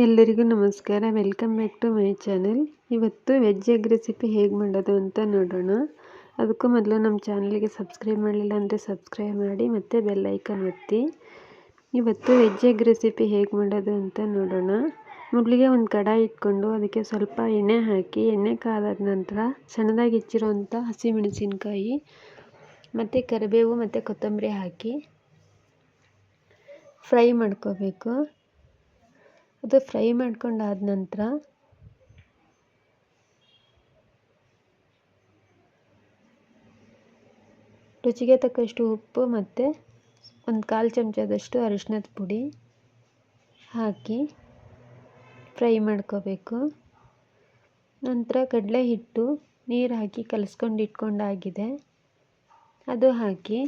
ಎಲ್ಲರಿಗೂ ನಮಸ್ಕಾರ. Welcome back to my channel. ಇವತ್ತು ವೆಜ್ ಎಗ್ ರೆಸಿಪಿ ಹೇಗೆ ಮಾಡೋದು ಅಂತ ನೋಡೋಣ. ಅದಕ್ಕೂ ಮೊದಲು ನಮ್ಮ ಚಾನಲ್ಗೆ ಸಬ್ಸ್ಕ್ರೈಬ್ ಮಾಡಲಿಲ್ಲ ಅಂದರೆ ಸಬ್ಸ್ಕ್ರೈಬ್ ಮಾಡಿ ಮತ್ತು ಬೆಲ್ ಐಕನ್ ಒತ್ತಿ. ಇವತ್ತು ವೆಜ್ ಎಗ್ ರೆಸಿಪಿ ಹೇಗೆ ಮಾಡೋದು ಅಂತ ನೋಡೋಣ. ಮೊದಲಿಗೆ ಒಂದು ಕಡಾಯಿ ಇಟ್ಕೊಂಡು ಅದಕ್ಕೆ ಸ್ವಲ್ಪ ಎಣ್ಣೆ ಹಾಕಿ, ಎಣ್ಣೆ ಕಾದಾದ ನಂತರ ಸಣ್ಣದಾಗಿ ಹೆಚ್ಚಿರೋಂಥ ಹಸಿಮೆಣಸಿನ್ಕಾಯಿ ಮತ್ತು ಕರಿಬೇವು ಮತ್ತು ಕೊತ್ತಂಬರಿ ಹಾಕಿ ಫ್ರೈ ಮಾಡ್ಕೋಬೇಕು. ಅದು ಫ್ರೈ ಮಾಡ್ಕೊಂಡಾದ ನಂತರ ರುಚಿಗೆ ತಕ್ಕಷ್ಟು ಉಪ್ಪು ಮತ್ತು ಒಂದು 1/4 ಚಮಚದಷ್ಟು ಅರಿಶಿಣದ ಪುಡಿ ಹಾಕಿ ಫ್ರೈ ಮಾಡ್ಕೋಬೇಕು. ನಂತರ ಕಡಲೆ ಹಿಟ್ಟು ನೀರು ಹಾಕಿ ಕಲಿಸ್ಕೊಂಡು ಇಟ್ಕೊಂಡಾಗಿದೆ, ಅದು ಹಾಕಿ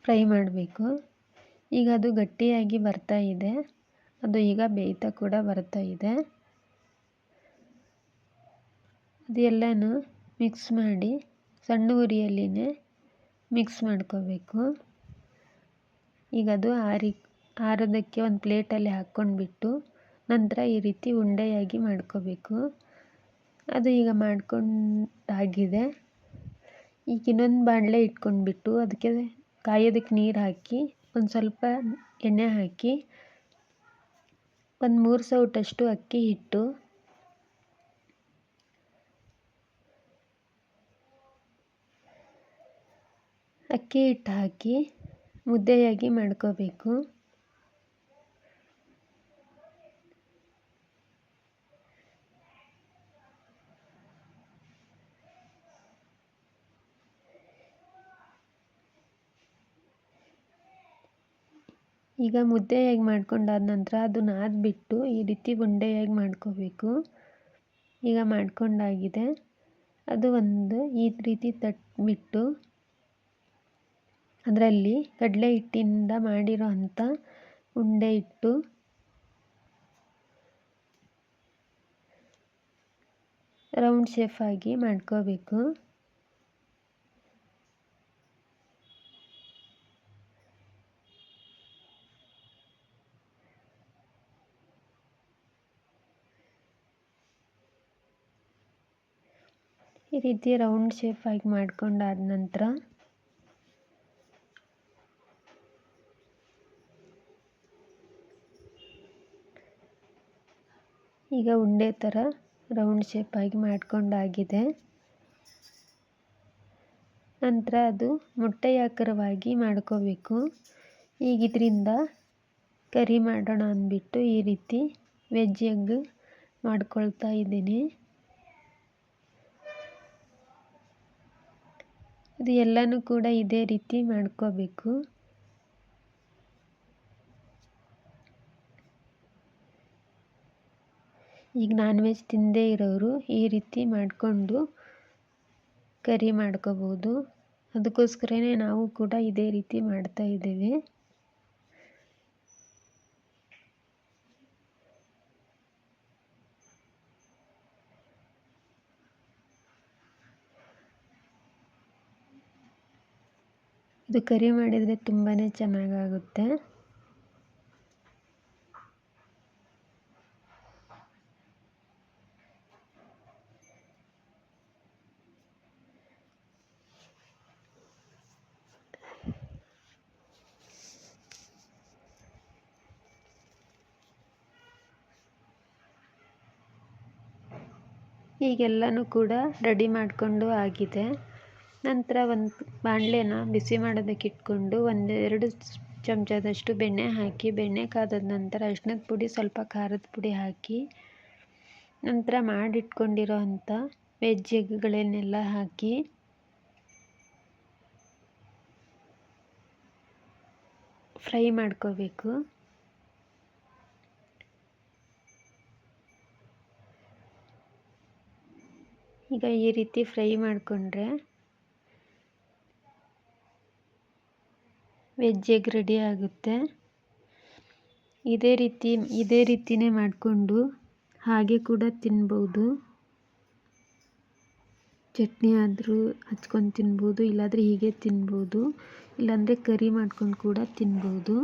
ಫ್ರೈ ಮಾಡಬೇಕು. ಈಗ ಅದು ಗಟ್ಟಿಯಾಗಿ ಬರ್ತಾ ಇದೆ, ಅದು ಈಗ ಬೇಯ್ತಾ ಕೂಡ ಬರ್ತಾ ಇದೆ. ಅದು ಎಲ್ಲನೂ ಮಿಕ್ಸ್ ಮಾಡಿ ಸಣ್ಣ ಉರಿಯಲ್ಲಿನೇ ಮಿಕ್ಸ್ ಮಾಡ್ಕೋಬೇಕು. ಈಗ ಅದು ಆರೋದಕ್ಕೆ ಒಂದು ಪ್ಲೇಟಲ್ಲಿ ಹಾಕ್ಕೊಂಡ್ಬಿಟ್ಟು ನಂತರ ಈ ರೀತಿ ಉಂಡೆಯಾಗಿ ಮಾಡ್ಕೋಬೇಕು. ಅದು ಈಗ ಮಾಡ್ಕೊಂಡಾಗಿದೆ. ಈಗ ಇನ್ನೊಂದು ಬಾಣಲೆ ಇಟ್ಕೊಂಡ್ಬಿಟ್ಟು ಅದಕ್ಕೆ ಕಾಯೋದಕ್ಕೆ ನೀರು ಹಾಕಿ ಒಂದು ಸ್ವಲ್ಪ ಎಣ್ಣೆ ಹಾಕಿ ಒಂದು 3 ಸೌಟಷ್ಟು ಅಕ್ಕಿ ಹಿಟ್ಟು ಹಾಕಿ ಮುದ್ದೆಯಾಗಿ ಮಾಡ್ಕೋಬೇಕು. ಈಗ ಮುದ್ದೆಯಾಗಿ ಮಾಡ್ಕೊಂಡಾದ ನಂತರ ಅದು ನಾದ್ಬಿಟ್ಟು ಈ ರೀತಿ ಉಂಡೆಯಾಗಿ ಮಾಡ್ಕೋಬೇಕು. ಈಗ ಮಾಡ್ಕೊಂಡಾಗಿದೆ. ಅದು ಒಂದು ಈ ರೀತಿ ತಟ್ಬಿಟ್ಟು ಅದರಲ್ಲಿ ಕಡಲೆ ಹಿಟ್ಟಿಂದ ಮಾಡಿರೋ ಅಂಥ ಉಂಡೆ ಇಟ್ಟು ರೌಂಡ್ ಶೇಪ್ ಆಗಿ ಮಾಡ್ಕೋಬೇಕು. ಈ ರೀತಿ ರೌಂಡ್ ಶೇಪ್ ಆಗಿ ಮಾಡ್ಕೊಂಡಾದ ನಂತರ ಈಗ ಉಂಡೆ ಥರ ರೌಂಡ್ ಶೇಪ್ ಆಗಿ ಮಾಡ್ಕೊಂಡಾಗಿದೆ. ನಂತರ ಅದು ಮೊಟ್ಟೆಯಾಕಾರವಾಗಿ ಮಾಡ್ಕೋಬೇಕು. ಈಗ ಇದರಿಂದ ಕರಿ ಮಾಡೋಣ ಅಂದ್ಬಿಟ್ಟು ಈ ರೀತಿ ವೆಜ್ ಎಗ್ ಮಾಡ್ಕೊಳ್ತಾ ಇದ್ದೀನಿ. ಇದು ಎಲ್ಲನೂ ಕೂಡ ಇದೇ ರೀತಿ ಮಾಡ್ಕೋಬೇಕು. ಈಗ ನಾನ್ ವೆಜ್ ತಿಂದೇ ಇರೋರು ಈ ರೀತಿ ಮಾಡಿಕೊಂಡು ಕರಿ ಮಾಡ್ಕೋಬೋದು. ಅದಕ್ಕೋಸ್ಕರನೇ ನಾವು ಕೂಡ ಇದೇ ರೀತಿ ಮಾಡ್ತಾ ಇದ್ದೇವೆ. ಇದು ಕರಿ ಮಾಡಿದರೆ ತುಂಬಾ ಚೆನ್ನಾಗಾಗುತ್ತೆ. ಈಗೆಲ್ಲನೂ ಕೂಡ ರೆಡಿ ಮಾಡಿಕೊಂಡು ಆಗಿದೆ. ನಂತರ ಒಂದು ಬಾಣಲೆನ ಬಿಸಿ ಮಾಡೋದಕ್ಕೆ ಇಟ್ಕೊಂಡು 1-2 ಚಮಚದಷ್ಟು ಬೆಣ್ಣೆ ಹಾಕಿ, ಬೆಣ್ಣೆ ಕಾದಾದ ನಂತರ ಅರಿಶಿಣದ ಪುಡಿ, ಸ್ವಲ್ಪ ಖಾರದ ಪುಡಿ ಹಾಕಿ ನಂತರ ಮಾಡಿಟ್ಕೊಂಡಿರೋ ಅಂಥ ವೆಜ್ ಎಗ್ಗಳನ್ನೆಲ್ಲ ಹಾಕಿ ಫ್ರೈ ಮಾಡ್ಕೋಬೇಕು. ಈಗ ಈ ರೀತಿ ಫ್ರೈ ಮಾಡಿಕೊಂಡ್ರೆ ವೆಜ್ ಎಗ್ ರೆಡಿ ಆಗುತ್ತೆ. ಇದೇ ರೀತಿನೇ ಮಾಡಿಕೊಂಡು ಹಾಗೆ ಕೂಡ ತಿನ್ಬೋದು. ಚಟ್ನಿ ಆದರೂ ಹಚ್ಕೊಂಡು ತಿನ್ಬೋದು, ಇಲ್ಲಾಂದರೆ ಹೀಗೆ ತಿನ್ಬೋದು, ಇಲ್ಲಾಂದರೆ ಕರಿ ಮಾಡ್ಕೊಂಡು ಕೂಡ ತಿನ್ಬೋದು.